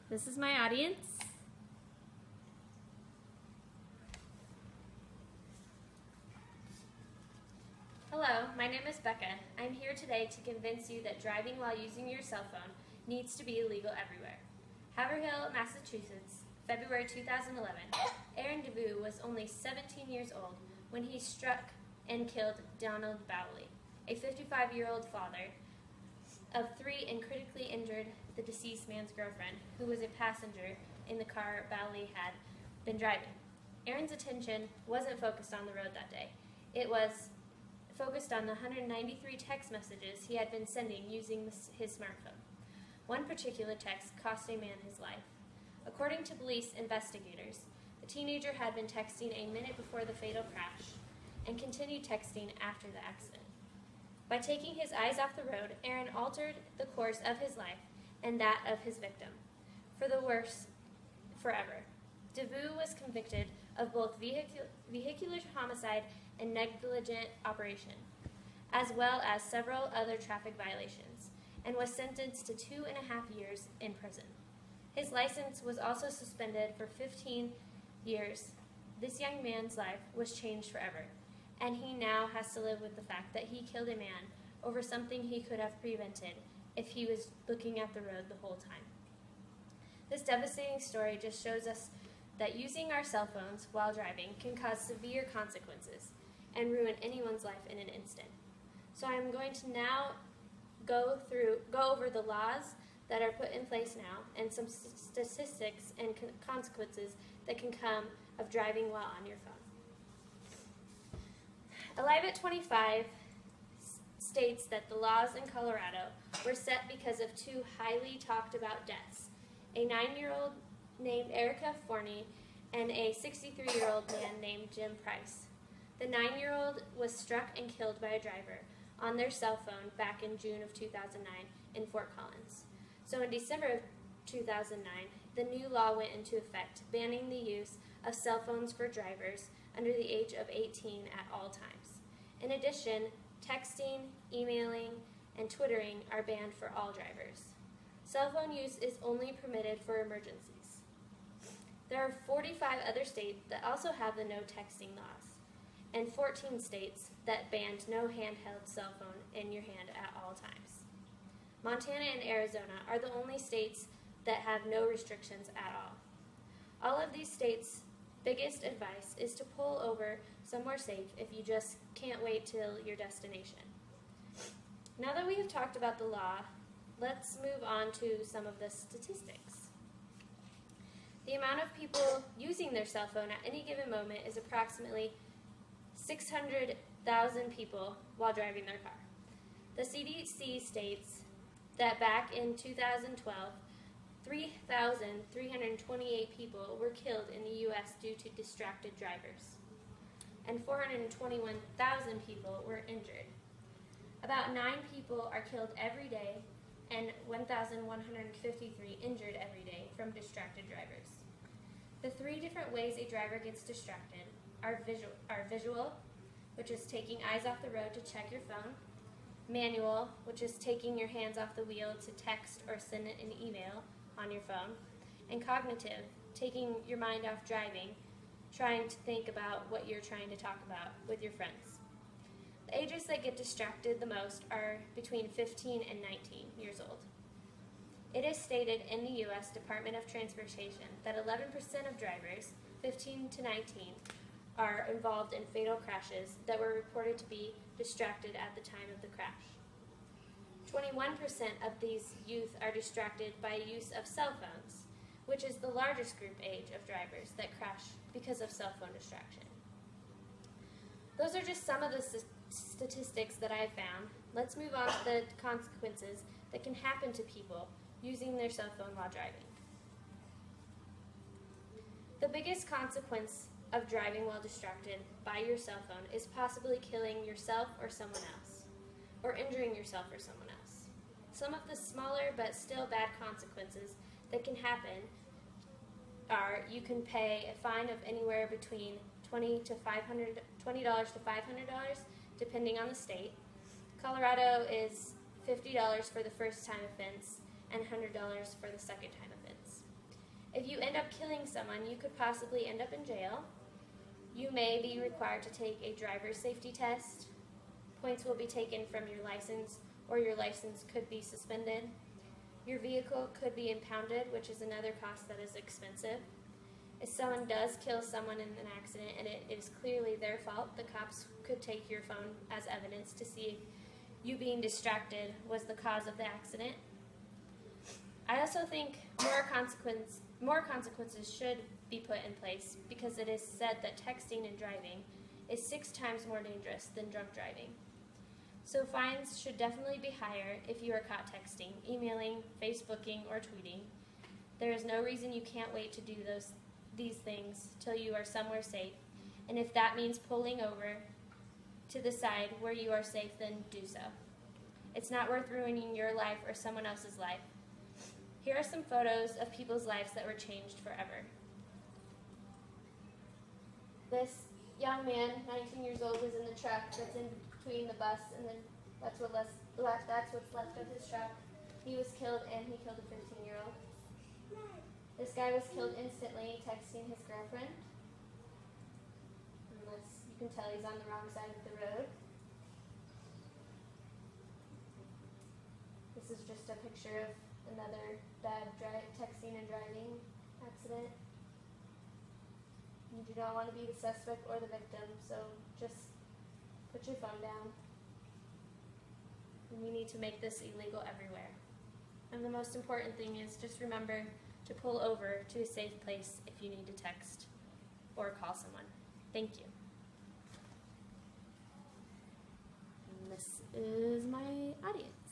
This is my audience. Hello, my name is Becca. I'm here today to convince you that driving while using your cell phone needs to be illegal everywhere. Haverhill, Massachusetts, February 2011. Aaron DeVue was only 17 years old when he struck and killed Donald Bowley, a 55-year-old father of 3, and critically injured the deceased man's girlfriend, who was a passenger in the car Bowley had been driving. Aaron's attention wasn't focused on the road that day. It was focused on the 193 text messages he had been sending using his smartphone. One particular text cost a man his life. According to police investigators, the teenager had been texting a minute before the fatal crash and continued texting after the accident. By taking his eyes off the road, Aaron altered the course of his life and that of his victim, for the worse, forever. DeVue was convicted of both vehicular homicide and negligent operation, as well as several other traffic violations, and was sentenced to 2.5 years in prison. His license was also suspended for 15 years. This young man's life was changed forever, and he now has to live with the fact that he killed a man over something he could have prevented if he was looking at the road the whole time. This devastating story just shows us that using our cell phones while driving can cause severe consequences and ruin anyone's life in an instant. So I'm going to now go over the laws that are put in place now and some statistics and consequences that can come of driving while on your phone. Alive at 25 states that the laws in Colorado were set because of 2 highly talked about deaths, a 9-year-old named Erica Forney and a 63-year-old man named Jim Price. The 9-year-old was struck and killed by a driver on their cell phone back in June of 2009 in Fort Collins. So in December of 2009, the new law went into effect, banning the use of cell phones for drivers under the age of 18 at all times. In addition, texting, emailing, and twittering are banned for all drivers. Cell phone use is only permitted for emergencies. There are 45 other states that also have the no texting laws, and 14 states that banned no handheld cell phone in your hand at all times. Montana and Arizona are the only states that have no restrictions at all. All of these states' biggest advice is to pull over somewhere safe if you just can't wait till your destination. Now that we have talked about the law, let's move on to some of the statistics. The amount of people using their cell phone at any given moment is approximately 600,000 people while driving their car. The CDC states that back in 2012, 3,328 people were killed in the U.S. due to distracted drivers, and 421,000 people were injured. About 9 people are killed every day and 1,153 injured every day from distracted drivers. The 3 different ways a driver gets distracted are visual, which is taking eyes off the road to check your phone; manual, which is taking your hands off the wheel to text or send an email on your phone; and cognitive, taking your mind off driving, trying to think about what you're trying to talk about with your friends. The ages that get distracted the most are between 15 and 19 years old. It is stated in the U.S. Department of Transportation that 11% of drivers, 15 to 19, are involved in fatal crashes that were reported to be distracted at the time of the crash. 21% of these youth are distracted by use of cell phones, which is the largest group age of drivers that crash because of cell phone distraction. Those are just some of the statistics that I've found. Let's move on to the consequences that can happen to people using their cell phone while driving. The biggest consequence of driving while distracted by your cell phone is possibly killing yourself or someone else, or injuring yourself or someone else. Some of the smaller but still bad consequences that can happen are you can pay a fine of anywhere between $20 to $500, depending on the state. Colorado is $50 for the first time offense and $100 for the second time offense. If you end up killing someone, you could possibly end up in jail. You may be required to take a driver's safety test. Points will be taken from your license, or your license could be suspended. Your vehicle could be impounded, which is another cost that is expensive. If someone does kill someone in an accident and it is clearly their fault, the cops could take your phone as evidence to see if you being distracted was the cause of the accident. I also think more consequences should be put in place because it is said that texting and driving is 6 times more dangerous than drunk driving. So fines should definitely be higher if you are caught texting, emailing, Facebooking, or tweeting. There is no reason you can't wait to do these things till you are somewhere safe, and if that means pulling over to the side where you are safe, then do so. It's not worth ruining your life or someone else's life. Here are some photos of people's lives that were changed forever. This young man, 19 years old, is in the truck that's in between the bus, and then that's what's left of his truck. He was killed, and he killed a 15-year-old. This guy was killed instantly texting his girlfriend. You can tell he's on the wrong side of the road. This is just a picture of another bad texting and driving accident. You do not want to be the suspect or the victim, so just put your phone down. And we need to make this illegal everywhere. And the most important thing is just remember to pull over to a safe place if you need to text or call someone. Thank you. And this is my audience.